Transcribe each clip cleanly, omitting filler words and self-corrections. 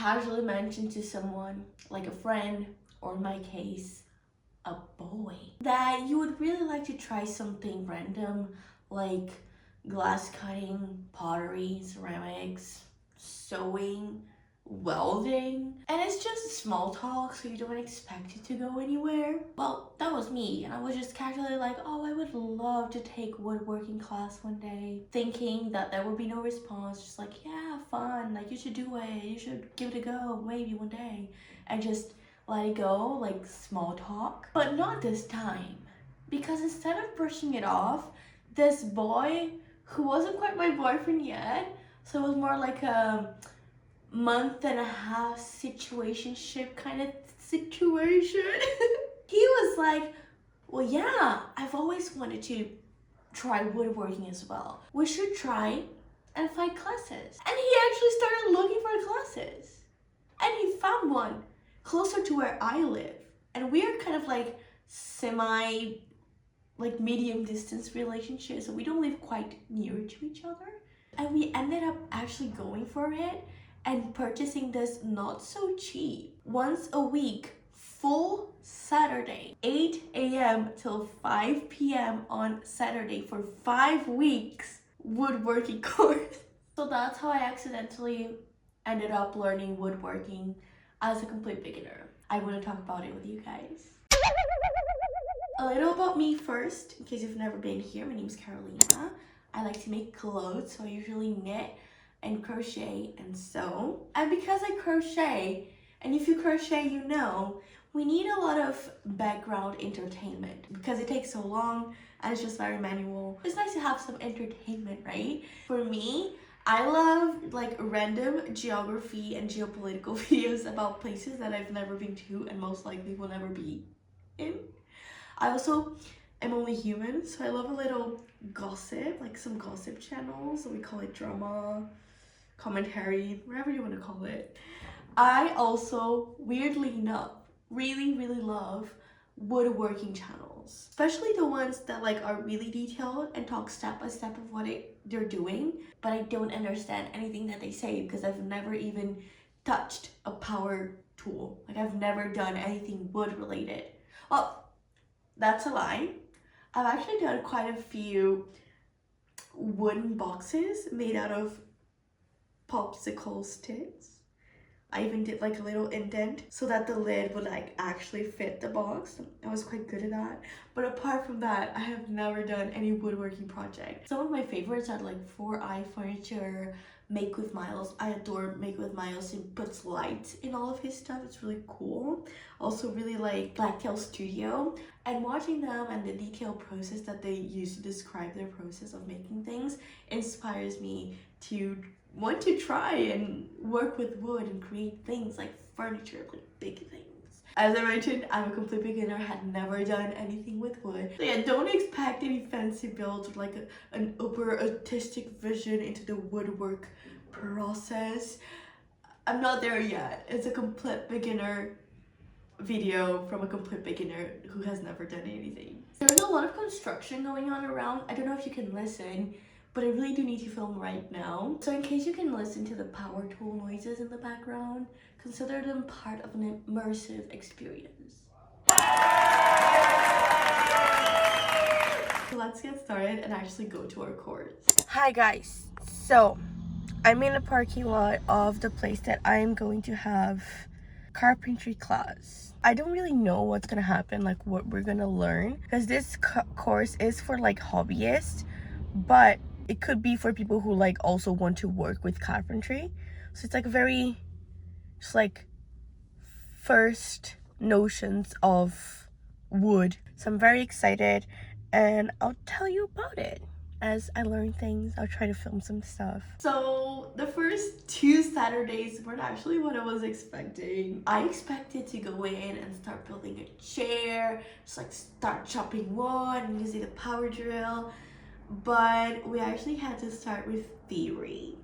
casually mention to someone, like a friend, or in my case, a boy, that you would really like to try something random like glass cutting, pottery, ceramics, sewing, welding, and it's just small talk, so you don't expect it to go anywhere. Well, that was me, and I was just casually like, oh, I would love to take woodworking class one day, thinking that there would be no response, just like, yeah, fun, like you should do it, you should give it a go, maybe one day, and just let it go, like small talk. But not this time, because instead of brushing it off, this boy, who wasn't quite my boyfriend yet, so it was more like a month and a half situationship kind of situation. He was like, well, yeah, I've always wanted to try woodworking as well. We should try and find classes. And he actually started looking for classes. And he found one closer to where I live. And we are kind of like like medium distance relationship, so we don't live quite near to each other. And we ended up actually going for it and purchasing this not so cheap, once a week, full Saturday, 8 a.m. till 5 p.m. on Saturday for 5 weeks woodworking course. So that's how I accidentally ended up learning woodworking as a complete beginner. I want to talk about it with you guys. A little about me first, in case you've never been here. My name is Carolina. I like to make clothes, so I usually knit and crochet and sew. And because I crochet, and if you crochet, you know, we need a lot of background entertainment because it takes so long and it's just very manual. It's nice to have some entertainment, right? For me, I love like random geography and geopolitical videos about places that I've never been to and most likely will never be in. I also am only human, so I love a little gossip, like some gossip channels. So we call it drama, commentary, whatever you want to call it. I also, weirdly enough, really love woodworking channels, especially the ones that like are really detailed and talk step by step of what they're doing, but I don't understand anything that they say because I've never even touched a power tool. Like I've never done anything wood related. Well, that's a lie. I've actually done quite a few wooden boxes made out of popsicle sticks. I even did like a little indent so that the lid would like actually fit the box. I was quite good at that. But apart from that, I have never done any woodworking project. Some of my favorites are like 4i Furniture, Make with Miles. I adore Make with Miles. He puts light in all of his stuff. It's really cool. Also really like Blacktail Studio. And watching them and the detailed process that they use to describe their process of making things inspires me to want to try and work with wood and create things like furniture, like big things. As I mentioned, I'm a complete beginner, had never done anything with wood. So yeah, don't expect any fancy builds or like an uber artistic vision into the woodwork process. I'm not there yet. It's a complete beginner video from a complete beginner who has never done anything. There's a lot of construction going on around. I don't know if you can listen, but I really do need to film right now. So in case you can listen to the power tool noises in the background, consider them part of an immersive experience. So let's get started and actually go to our course. Hi guys, so I'm in the parking lot of the place that I'm going to have carpentry class. I don't really know what's gonna happen, like what we're gonna learn, because this course is for like hobbyists, but it could be for people who like also want to work with carpentry. So it's like very just like first notions of wood. So I'm very excited and I'll tell you about it as I learn things. I'll try to film some stuff. So the first 2 Saturdays weren't actually what I was expecting. I expected to go in and start building a chair, just like start chopping wood and using a power drill. But we actually had to start with theory.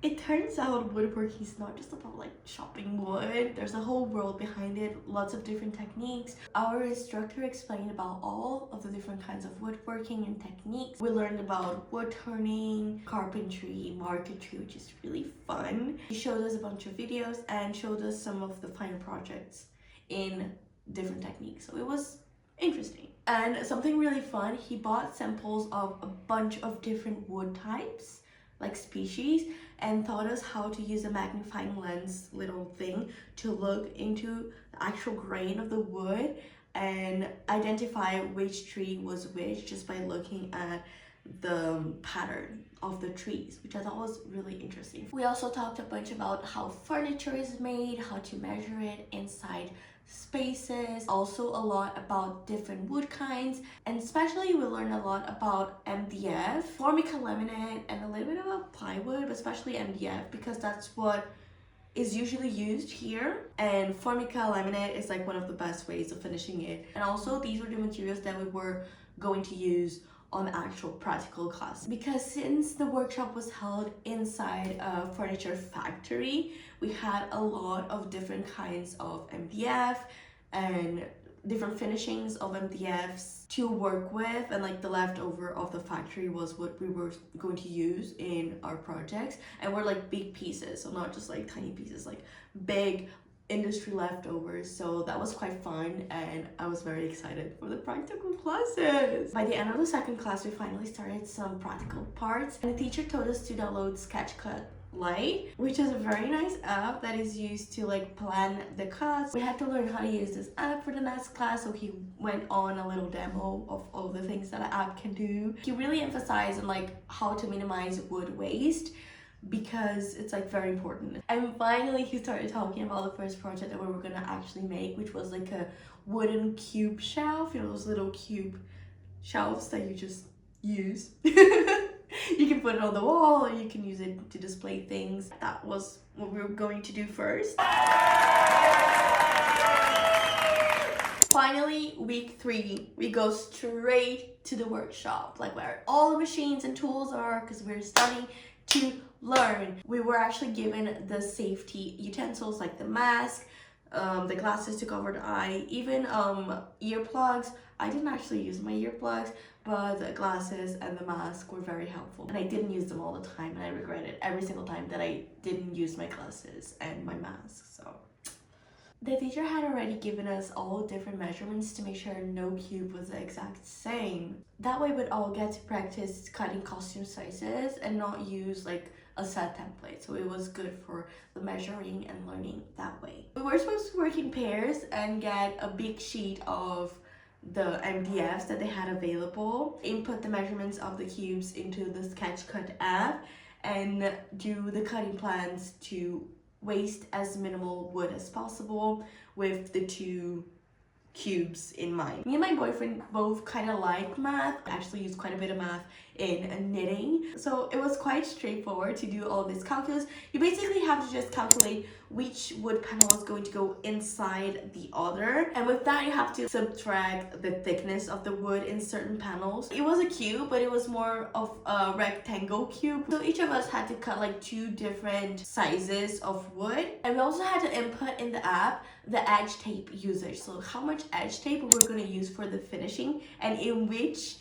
It turns out woodworking is not just about like chopping wood. There's a whole world behind it, lots of different techniques. Our instructor explained about all of the different kinds of woodworking and techniques. We learned about wood turning, carpentry, marquetry, which is really fun. He showed us a bunch of videos and showed us some of the final projects in different techniques. So it was interesting. And something really fun, he bought samples of a bunch of different wood types, like species, and taught us how to use a magnifying lens little thing to look into the actual grain of the wood and identify which tree was which just by looking at the pattern of the trees, which I thought was really interesting. We also talked a bunch about how furniture is made, how to measure it inside spaces, also a lot about different wood kinds, and especially we learned a lot about MDF, formica laminate, and a little bit about plywood, but especially MDF because that's what is usually used here, and formica laminate is like one of the best ways of finishing it. And also these were the materials that we were going to use on the actual practical class, because since the workshop was held inside a furniture factory, we had a lot of different kinds of MDF and different finishings of MDFs to work with, and like the leftover of the factory was what we were going to use in our projects, and we're like big pieces, so not just like tiny pieces, like big industry leftovers. So that was quite fun and I was very excited for the practical classes. By the end of the second class, we finally started some practical parts, and the teacher told us to download Sketchcut Lite, which is a very nice app that is used to like plan the cuts. We had to learn how to use this app for the next class, so he went on a little demo of all the things that an app can do. He really emphasized on like how to minimize wood waste, because it's like very important. And finally he started talking about the first project that we were gonna actually make, which was like a wooden cube shelf, you know, those little cube shelves that you just use. You can put it on the wall or you can use it to display things. That was what we were going to do first. Finally, week 3, we go straight to the workshop, like where all the machines and tools are, because we're starting to learn. We were actually given the safety utensils like the mask, the glasses to cover the eye, even earplugs. I didn't actually use my earplugs, but the glasses and the mask were very helpful. And I didn't use them all the time, and I regret it every single time that I didn't use my glasses and my mask. So the teacher had already given us all different measurements to make sure no cube was the exact same. That way we'd all get to practice cutting costume sizes and not use like a set template. So it was good for the measuring and learning that way. We were supposed to work in pairs and get a big sheet of the MDFs that they had available, input the measurements of the cubes into the Sketchcut app, and do the cutting plans to waste as minimal wood as possible with the 2 cubes in mind. Me and my boyfriend both kind of like math. I actually use quite a bit of math in knitting, so it was quite straightforward to do all this calculus. You basically have to just calculate which wood panel is going to go inside the other, and with that you have to subtract the thickness of the wood in certain panels. It was a cube, but it was more of a rectangle cube, so each of us had to cut like 2 different sizes of wood. And we also had to input in the app the edge tape usage, so how much edge tape we were going to use for the finishing and in which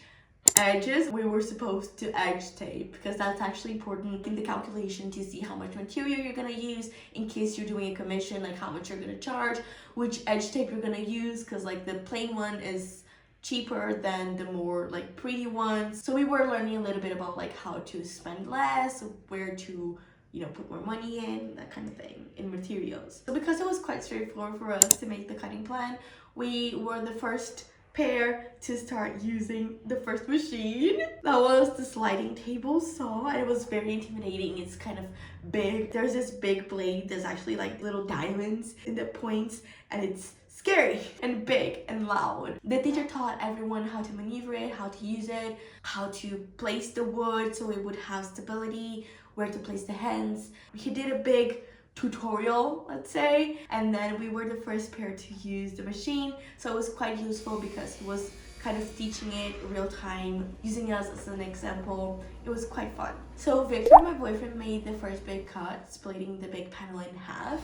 edges we were supposed to edge tape, because that's actually important in the calculation to see how much material you're going to use in case you're doing a commission, like how much you're going to charge, which edge tape you're going to use, because like the plain one is cheaper than the more like pretty ones. So we were learning a little bit about like how to spend less, where to, you know, put more money in, that kind of thing, in materials. So because it was quite straightforward for us to make the cutting plan, we were the first pair to start using the first machine. That was the sliding table saw, and it was very intimidating. It's kind of big. There's this big blade. There's actually like little diamonds in the points, and it's scary and big and loud. The teacher taught everyone how to maneuver it, how to use it, how to place the wood so it would have stability, where to place the hands. He did a big tutorial, let's say, and then we were the first pair to use the machine, so it was quite useful because he was kind of teaching it real time, using us as an example. It was quite fun. So Victor, my boyfriend, made the first big cut, splitting the big panel in half.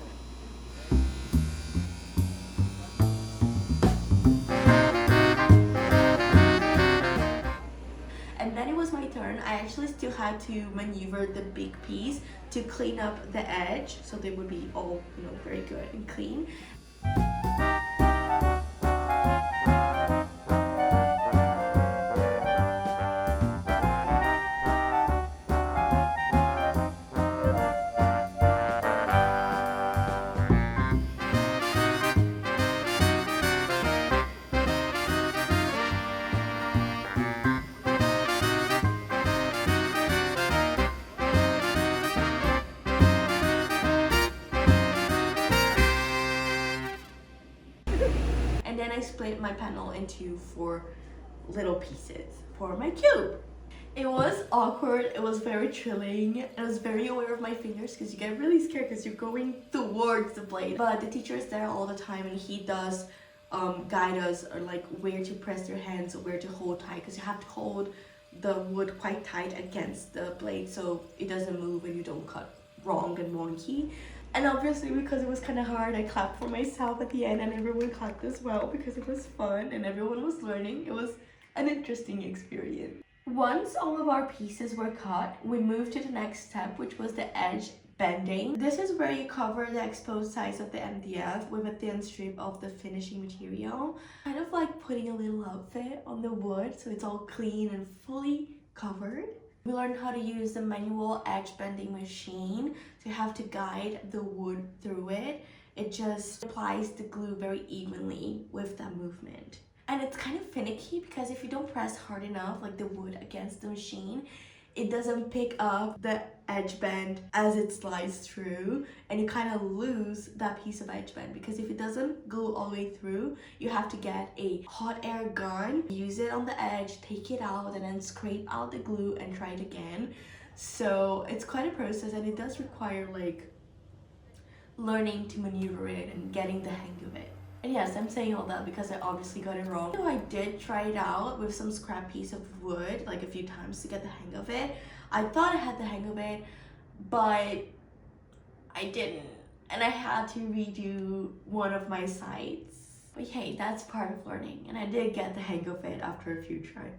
And then it was my turn. I actually still had to maneuver the big piece to clean up the edge so they would be all, very good and clean. And then I split my panel into 4 little pieces for my cube. It was awkward, it was very thrilling, I was very aware of my fingers because you get really scared because you're going towards the blade. But the teacher is there all the time and he does guide us or like where to press your hands or where to hold tight, because you have to hold the wood quite tight against the blade so it doesn't move and you don't cut wrong and wonky. And obviously, because it was kind of hard, I clapped for myself at the end and everyone clapped as well because it was fun and everyone was learning. It was an interesting experience. Once all of our pieces were cut, we moved to the next step, which was the edge bending. This is where you cover the exposed sides of the MDF with a thin strip of the finishing material, kind of like putting a little outfit on the wood so it's all clean and fully covered. We learned how to use the manual edge bending machine to have to guide the wood through it. It just applies the glue very evenly with that movement. And it's kind of finicky because if you don't press hard enough, like the wood against the machine, it doesn't pick up the edge bend as it slides through, and you kind of lose that piece of edge bend because if it doesn't glue all the way through, you have to get a hot air gun, use it on the edge, take it out, and then scrape out the glue and try it again. So it's quite a process and it does require like learning to maneuver it and getting the hang of it. And yes, I'm saying all that because I obviously got it wrong. So I did try it out with some scrap piece of wood like a few times to get the hang of it. I thought I had the hang of it, but I didn't. And I had to redo one of my sides. But hey, that's part of learning. And I did get the hang of it after a few tries.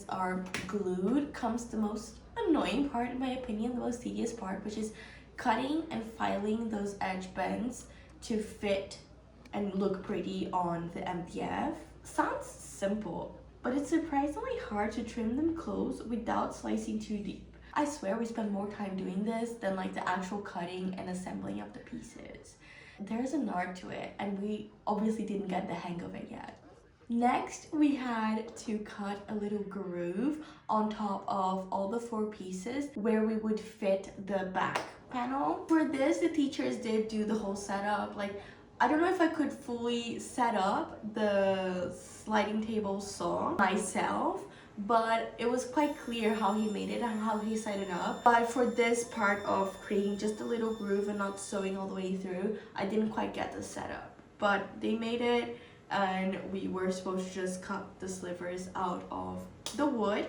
Are glued comes the most annoying part, in my opinion, the most tedious part, which is cutting and filing those edge bends to fit and look pretty on the MDF. Sounds simple, but it's surprisingly hard to trim them close without slicing too deep. I swear we spend more time doing this than like the actual cutting and assembling of the pieces. There's an art to it, and we obviously didn't get the hang of it yet. Next, we had to cut a little groove on top of all the 4 pieces where we would fit the back panel. For this, the teachers did do the whole setup. Like, I don't know if I could fully set up the sliding table saw myself, but it was quite clear how he made it and how he set it up. But for this part of creating just a little groove and not sewing all the way through, I didn't quite get the setup. But they made it, and we were supposed to just cut the slivers out of the wood.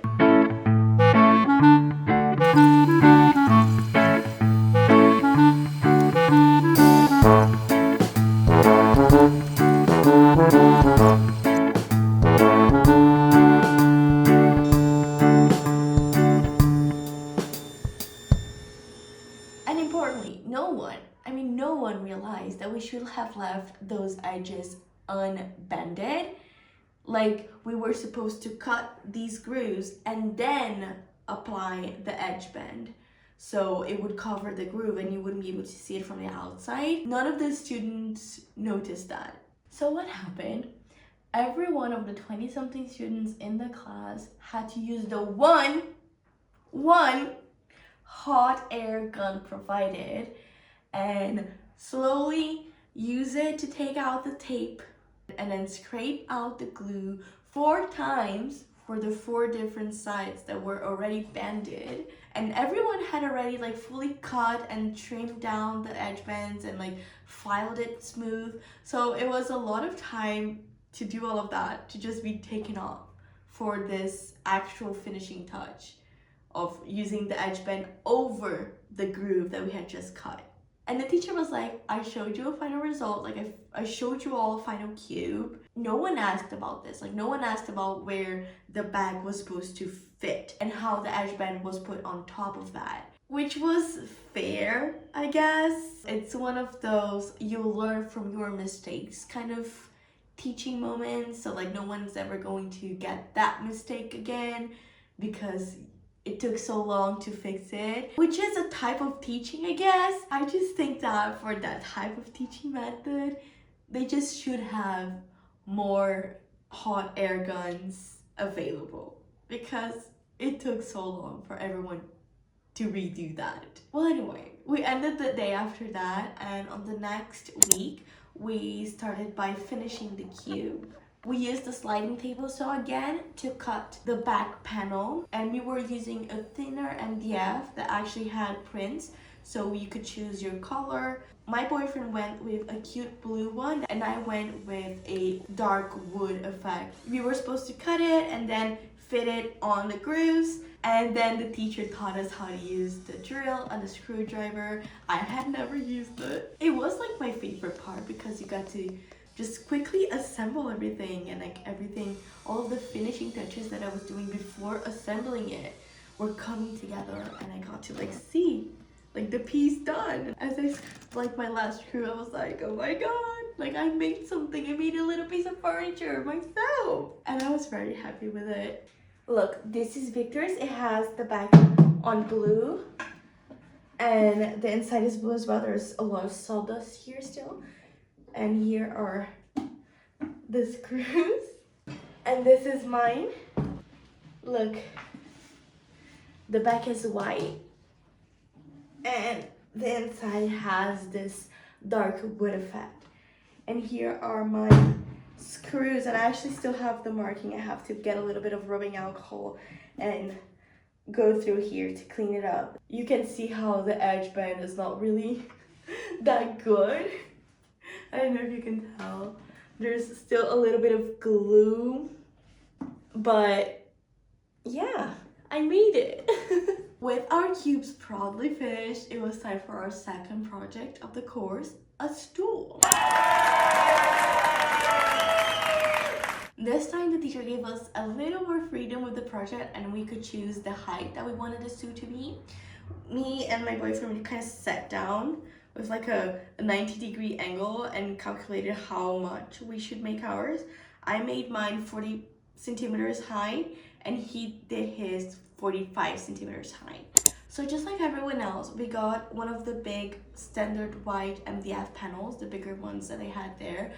And importantly, no one realized that we should have left those edges unbended. Like, we were supposed to cut these grooves and then apply the edge bend so it would cover the groove and you wouldn't be able to see it from the outside. None of the students noticed that. So what happened? Every one of the 20-something students in the class had to use the one hot air gun provided and slowly use it to take out the tape and then scrape out the glue 4 times for the 4 different sides that were already banded, and everyone had already like fully cut and trimmed down the edge bands and like filed it smooth. So it was a lot of time to do all of that to just be taken off for this actual finishing touch of using the edge band over the groove that we had just cut. And the teacher was like, I showed you a final result, like I showed you all a final cube. No one asked about this, like no one asked about where the bag was supposed to fit and how the edge band was put on top of that. Which was fair, I guess. It's one of those you learn from your mistakes kind of teaching moments. So like no one's ever going to get that mistake again because it took so long to fix it, which is a type of teaching, I guess. I just think that for that type of teaching method, they just should have more hot air guns available because it took so long for everyone to redo that. Well, anyway, we ended the day after that, and on the next week, we started by finishing the cube. We used the sliding table saw again to cut the back panel, and we were using a thinner MDF that actually had prints, so you could choose your color. My boyfriend went with a cute blue one, and I went with a dark wood effect. We were supposed to cut it and then fit it on the grooves, and then the teacher taught us how to use the drill and the screwdriver. I had never used it. It was like my favorite part because you got to just quickly assemble everything, and like everything, all of the finishing touches that I was doing before assembling it were coming together, and I got to like see like the piece done. As I like my last screw, I was like, oh my god, like I made something. I made a little piece of furniture myself, and I was very happy with it. Look, this is Victor's. It has the back on blue and the inside is blue as well. There's a lot of sawdust here still. And here are the screws. And this is mine. Look, the back is white and the inside has this dark wood effect. And here are my screws, and I actually still have the marking. I have to get a little bit of rubbing alcohol and go through here to clean it up. You can see how the edge band is not really that good. I don't know if you can tell. There's still a little bit of glue, but yeah, I made it. With our cubes proudly finished, it was time for our second project of the course, a stool. This time the teacher gave us a little more freedom with the project, and we could choose the height that we wanted the stool to be. Me and my boyfriend kind of sat down with like a 90-degree angle and calculated how much we should make ours. I made mine 40 centimeters high, and he did his 45 centimeters high. So just like everyone else, we got one of the big standard white MDF panels, the bigger ones that they had there,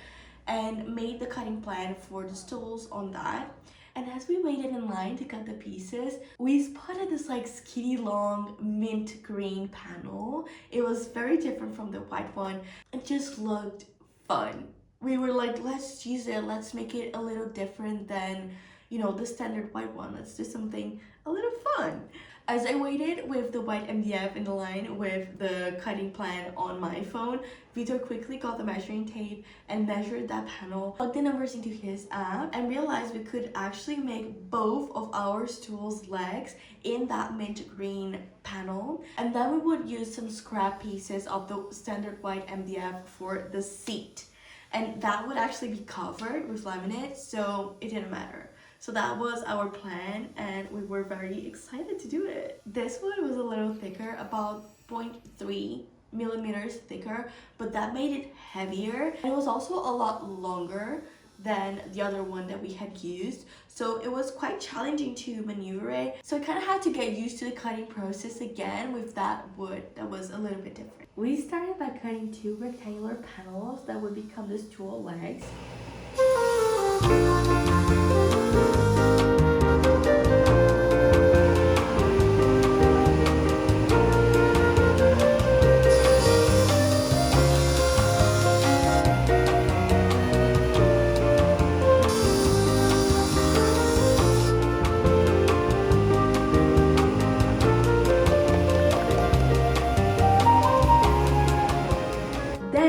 and made the cutting plan for the stools on that. And as we waited in line to cut the pieces, we spotted this like skinny long mint green panel. It was very different from the white one. It just looked fun. We were like, let's use it. Let's make it a little different than, you know, the standard white one. Let's do something a little fun. As I waited with the white MDF in the line with the cutting plan on my phone, Vito quickly got the measuring tape and measured that panel, plugged the numbers into his app, and realized we could actually make both of our stool's legs in that mint green panel. And then we would use some scrap pieces of the standard white MDF for the seat. And that would actually be covered with laminate, so it didn't matter. So that was our plan, and we were very excited to do it. This one was a little thicker, about 0.3 millimeters thicker, but that made it heavier. And it was also a lot longer than the other one that we had used, so it was quite challenging to maneuver it. So I kind of had to get used to the cutting process again with that wood that was a little bit different. We started by cutting 2 rectangular panels that would become the stool legs.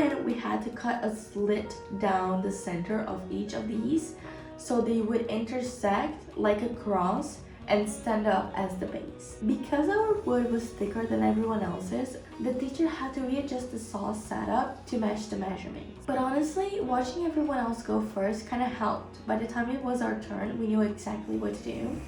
then we had to cut a slit down the center of each of these so they would intersect like a cross and stand up as the base. Because our wood was thicker than everyone else's, the teacher had to readjust the saw setup to match the measurements. But honestly, watching everyone else go first kind of helped. By the time it was our turn, we knew exactly what to do.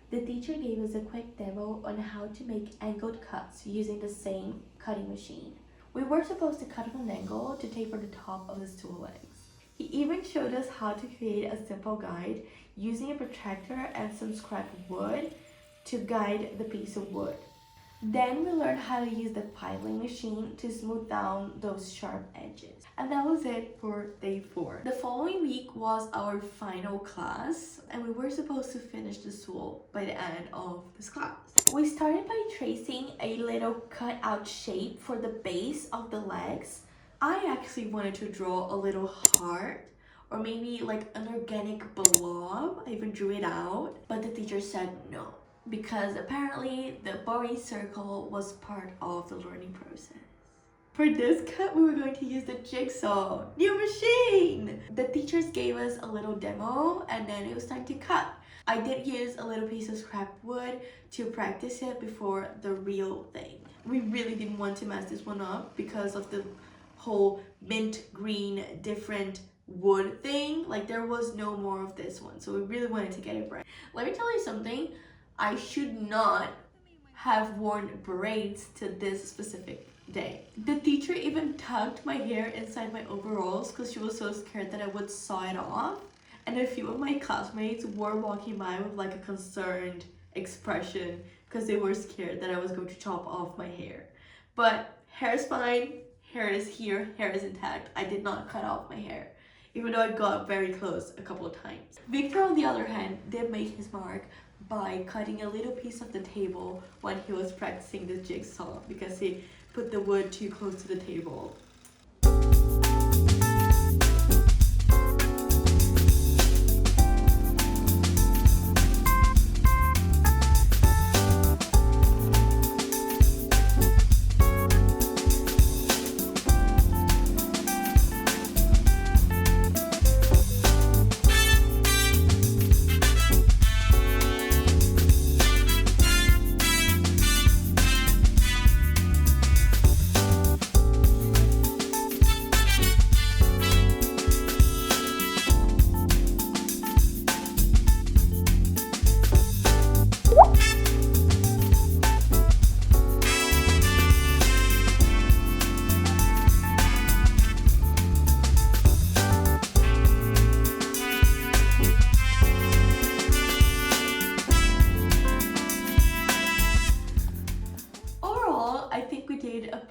The teacher gave us a quick demo on how to make angled cuts using the same cutting machine. We were supposed to cut on an angle to taper the top of the stool legs. He even showed us how to create a simple guide using a protractor and some scrap wood to guide the piece of wood. Then we learned how to use the filing machine to smooth down those sharp edges. And that was it for day 4. The following week was our final class, and we were supposed to finish the stool by the end of this class. We started by tracing a little cut-out shape for the base of the legs. I actually wanted to draw a little heart, or maybe like an organic blob. I even drew it out, but the teacher said no, because apparently the boring circle was part of the learning process. For this cut, we were going to use the jigsaw, new machine! The teachers gave us a little demo and then it was time to cut. I did use a little piece of scrap wood to practice it before the real thing. We really didn't want to mess this one up because of the whole mint green different wood thing. Like, there was no more of this one, so we really wanted to get it right. Let me tell you something. I should not have worn braids to this specific day. The teacher even tucked my hair inside my overalls because she was so scared that I would saw it off. And a few of my classmates were walking by with like a concerned expression because they were scared that I was going to chop off my hair. But hair is fine, hair is here, hair is intact. I did not cut off my hair, even though I got very close a couple of times. Victor, on the other hand, did make his mark by cutting a little piece of the table when he was practicing the jigsaw because he put the wood too close to the table.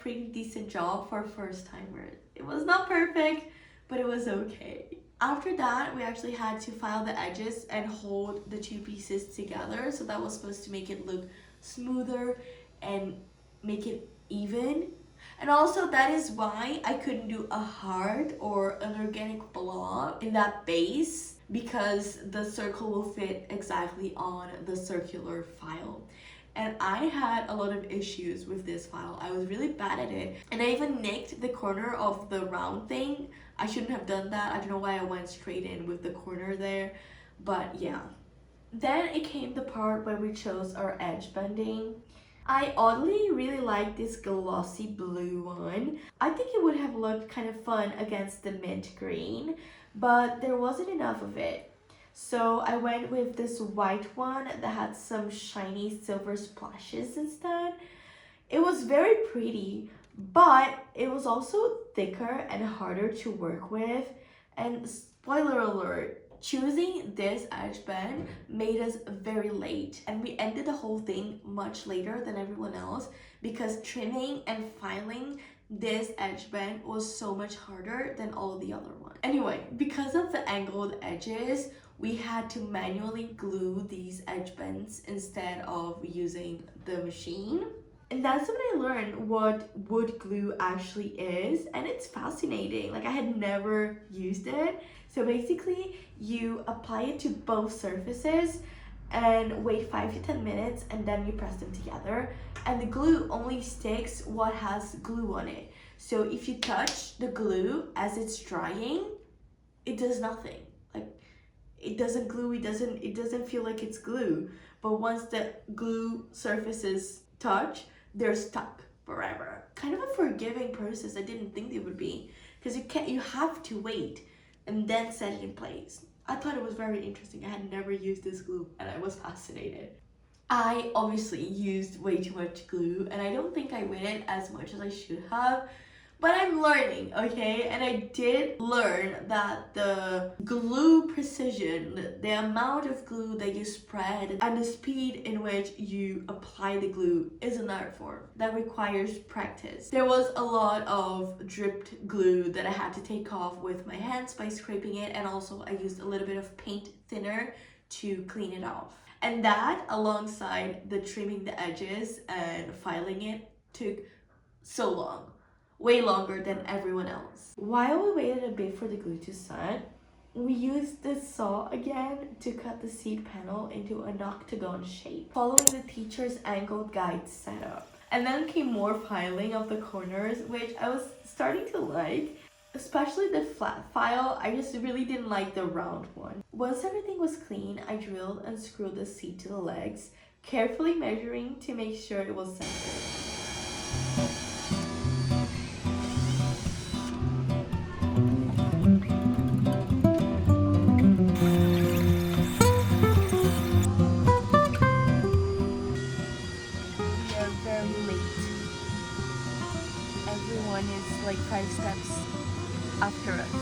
Pretty decent job for a first timer. It was not perfect, but it was okay. After that, we actually had to file the edges and hold the two pieces together, so that was supposed to make it look smoother and make it even. And also that is why I couldn't do a heart or an organic blob in that base, because the circle will fit exactly on the circular file. And I had a lot of issues with this file. I was really bad at it. And I even nicked the corner of the round thing. I shouldn't have done that. I don't know why I went straight in with the corner there. But yeah. Then it came the part where we chose our edge bending. I oddly really like this glossy blue one. I think it would have looked kind of fun against the mint green, but there wasn't enough of it. So I went with this white one that had some shiny silver splashes instead. It was very pretty, but it was also thicker and harder to work with. And spoiler alert, choosing this edge band made us very late, and we ended the whole thing much later than everyone else because trimming and filing this edge band was so much harder than all the other ones. Anyway, because of the angled edges, we had to manually glue these edge bands instead of using the machine. And that's when I learned what wood glue actually is, and it's fascinating. Like, I had never used it. So basically, you apply it to both surfaces and wait 5 to 10 minutes, and then you press them together. And the glue only sticks what has glue on it. So if you touch the glue as it's drying, it does nothing. Like, it doesn't glue, it doesn't feel like it's glue. But once the glue surfaces touch, they're stuck forever. Kind of a forgiving process. I didn't think it would be, because you have to wait and then set it in place. I thought it was very interesting. I had never used this glue and I was fascinated. I obviously used way too much glue, and I don't think I waited as much as I should have. But I'm learning, okay? And I did learn that the glue precision, the amount of glue that you spread, and the speed in which you apply the glue is an art form that requires practice. There was a lot of dripped glue that I had to take off with my hands by scraping it, and also I used a little bit of paint thinner to clean it off. And that, alongside the trimming the edges and filing it, took so long. Way longer than everyone else. While we waited a bit for the glue to set, we used the saw again to cut the seat panel into an octagon shape, following the teacher's angled guide setup. And then came more filing of the corners, which I was starting to like, especially the flat file. I just really didn't like the round one. Once everything was clean, I drilled and screwed the seat to the legs, carefully measuring to make sure it was centered. Everyone is like 5 steps after us.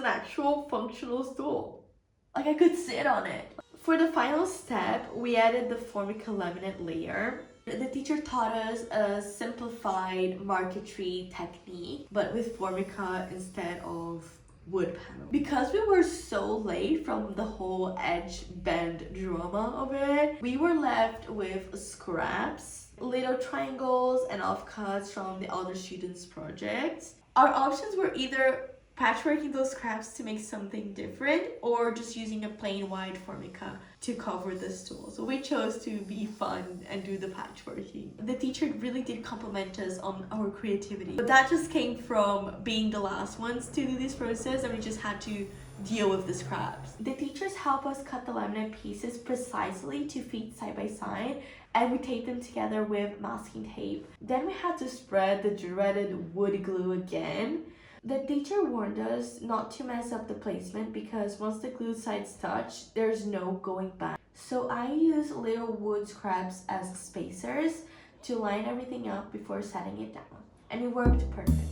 Actual functional stool. Like, I could sit on it. For the final step, we added the Formica laminate layer. The teacher taught us a simplified marquetry technique, but with Formica instead of wood panel. Because we were so late from the whole edge bend drama of it, we were left with scraps, little triangles and offcuts from the other students' projects. Our options were either patchworking those scraps to make something different, or just using a plain white Formica to cover the stool. So we chose to be fun and do the patchworking. The teacher really did compliment us on our creativity, but that just came from being the last ones to do this process, and we just had to deal with the scraps. The teachers help us cut the laminate pieces precisely to fit side by side, and we taped them together with masking tape. Then we had to spread the dreaded wood glue again. The teacher warned us not to mess up the placement because once the glued sides touch, there's no going back. So I used little wood scraps as spacers to line everything up before setting it down, and it worked perfectly.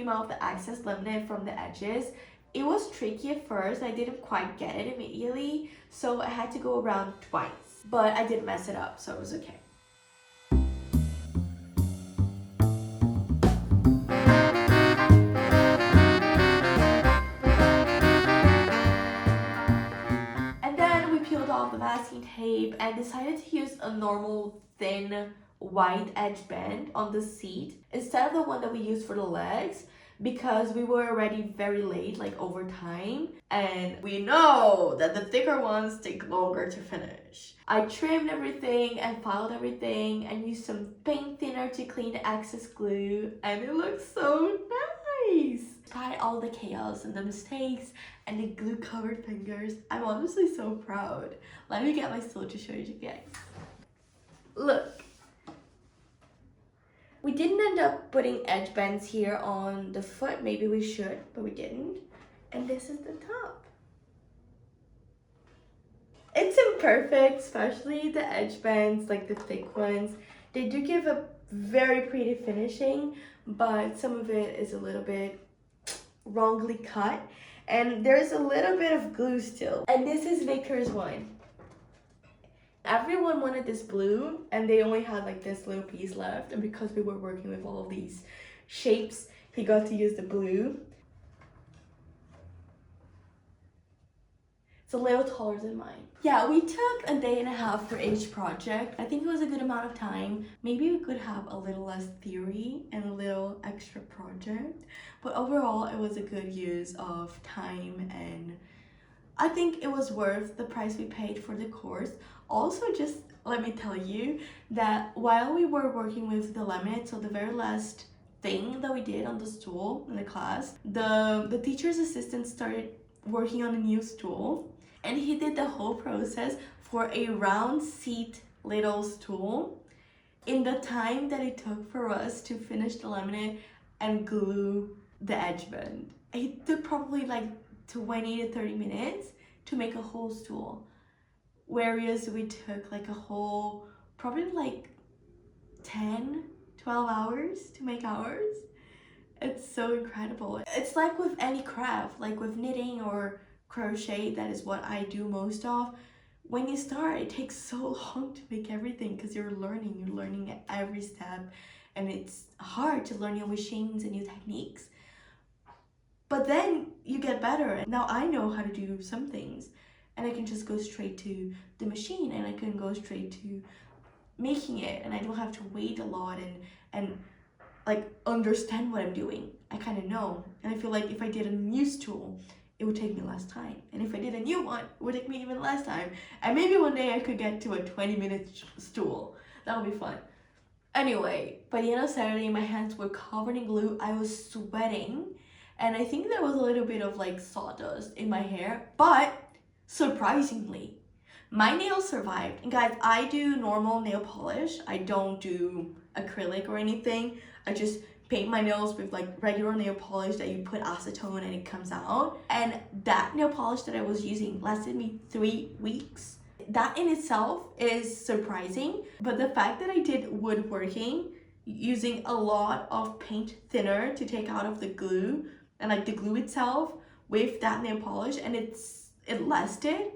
trim off the excess laminate from the edges. It was tricky at first. I didn't quite get it immediately, so I had to go around twice. But I didn't mess it up, so it was okay. And then we peeled off the masking tape and decided to use a normal thin white edge band on the seat instead of the one that we used for the legs, because we were already very late, like over time, and we know that the thicker ones take longer to finish. I trimmed everything and filed everything and used some paint thinner to clean the excess glue, and it looks so nice. Despite all the chaos and the mistakes and the glue covered fingers, I'm honestly so proud. Let me get my stool to show you guys. Look. We didn't end up putting edge bands here on the foot. Maybe we should, but we didn't. And this is the top. It's imperfect, especially the edge bands, like the thick ones. They do give a very pretty finishing, but some of it is a little bit wrongly cut. And there's a little bit of glue still. And this is Victor's one. Everyone wanted this blue and they only had like this little piece left, and because we were working with all of these shapes, he got to use the blue. It's a little taller than mine. Yeah, we took a day and a half for each project. I think it was a good amount of time. Maybe we could have a little less theory and a little extra project, but overall it was a good use of time, and I think it was worth the price we paid for the course. Also, just let me tell you that while we were working with the laminate, so the very last thing that we did on the stool in the class, the teacher's assistant started working on a new stool, and he did the whole process for a round seat little stool in the time that it took for us to finish the laminate and glue the edge band. It took probably like 20 to 30 minutes to make a whole stool, whereas we took like a whole probably like 10-12 hours to make ours. It's so incredible. It's like with any craft, like with knitting or crochet, that is what I do most of. When you start, it takes so long to make everything because you're learning at every step, and it's hard to learn new machines and new techniques. But then you get better. Now I know how to do some things, and I can just go straight to the machine, and I can go straight to making it, and I don't have to wait a lot and like understand what I'm doing. I kind of know, and I feel like if I did a new stool, it would take me less time, and if I did a new one, it would take me even less time, and maybe one day I could get to a 20-minute stool. That would be fun. Anyway, by the end of Saturday, my hands were covered in glue. I was sweating, and I think there was a little bit of like sawdust in my hair, but surprisingly, my nails survived. And guys, I do normal nail polish. I don't do acrylic or anything. I just paint my nails with like regular nail polish that you put acetone and it comes out. And that nail polish that I was using lasted me 3 weeks. That in itself is surprising, but the fact that I did woodworking using a lot of paint thinner to take out of the glue and like the glue itself with that nail polish, and it lasted,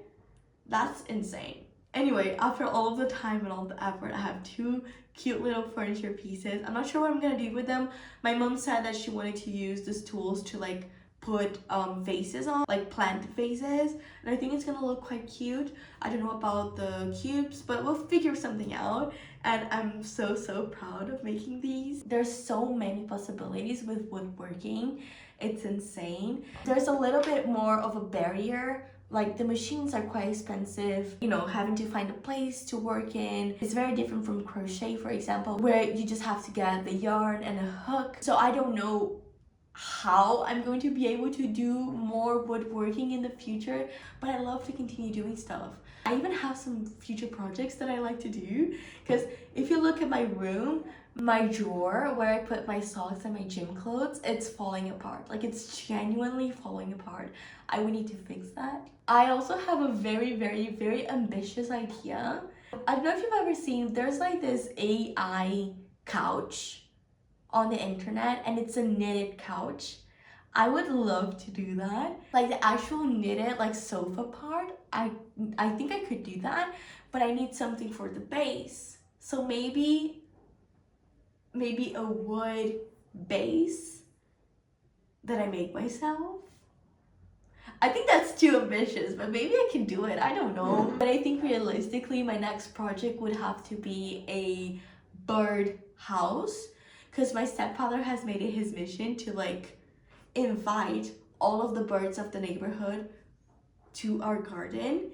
that's insane. Anyway, after all of the time and all the effort, I have 2 cute little furniture pieces. I'm not sure what I'm gonna do with them. My mom said that she wanted to use these tools to like put vases on, like plant vases, and I think it's gonna look quite cute. I don't know about the cubes, but we'll figure something out, and I'm so proud of making these. There's so many possibilities with woodworking. It's insane. There's a little bit more of a barrier, like the machines are quite expensive, you know, having to find a place to work in. It's very different from crochet, for example, where you just have to get the yarn and a hook. So I don't know how I'm going to be able to do more woodworking in the future, but I love to continue doing stuff. I even have some future projects that I like to do, because if you look at my room, my drawer where I put my socks and my gym clothes, it's falling apart. Like, it's genuinely falling apart. I would need to fix that. I also have a very ambitious idea. I don't know if you've ever seen, there's like this AI couch on the internet and it's a knitted couch. I would love to do that. Like the actual knitted like sofa part, I think I could do that, but I need something for the base. So maybe a wood base that I make myself. I think that's too ambitious, but maybe I can do it. I don't know. But I think realistically, my next project would have to be a bird house, because my stepfather has made it his mission to like invite all of the birds of the neighborhood to our garden.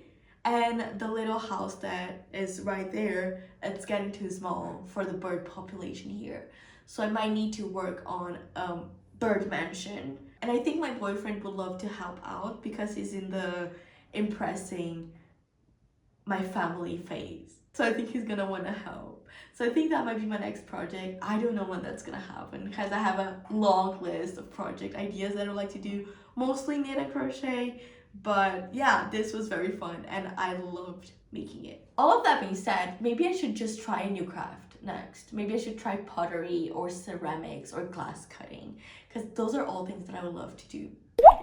And the little house that is right there, it's getting too small for the bird population here. So I might need to work on bird mansion. And I think my boyfriend would love to help out because he's in the impressing my family phase. So I think he's gonna wanna help. So I think that might be my next project. I don't know when that's gonna happen because I have a long list of project ideas that I would like to do, mostly knit and crochet. But yeah, this was very fun and I loved making it. All of that being said, maybe I should just try a new craft next. Maybe I should try pottery or ceramics or glass cutting, because those are all things that I would love to do.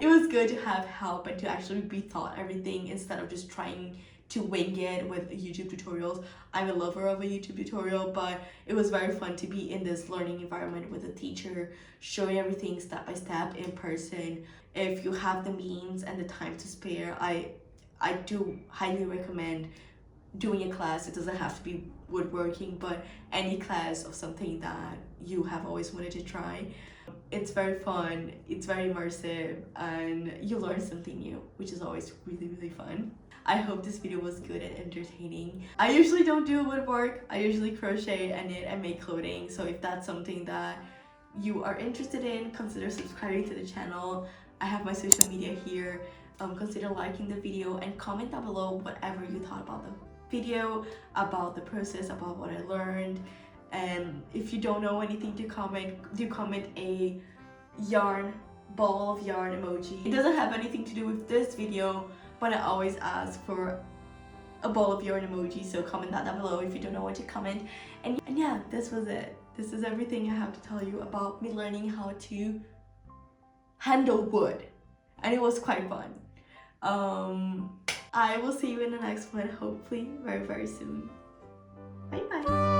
It was good to have help and to actually rethought everything instead of just trying to wing it with YouTube tutorials. I'm a lover of a YouTube tutorial, but it was very fun to be in this learning environment with a teacher, showing everything step by step in person. If you have the means and the time to spare, I do highly recommend doing a class. It doesn't have to be woodworking, but any class of something that you have always wanted to try. It's very fun, it's very immersive, and you learn something new, which is always really, really fun. I hope this video was good and entertaining. I usually don't do woodwork. I usually crochet and knit and make clothing. So if that's something that you are interested in, consider subscribing to the channel. I have my social media here. Consider liking the video and comment down below whatever you thought about the video, about the process, about what I learned. And if you don't know anything to comment, do comment a ball of yarn emoji. It doesn't have anything to do with this video, but I always ask for a ball of yarn emoji, so comment that down below if you don't know what to comment. And yeah, this was it. This is everything I have to tell you about me learning how to handle wood, and it was quite fun. I will see you in the next one, hopefully very, very soon. Bye bye.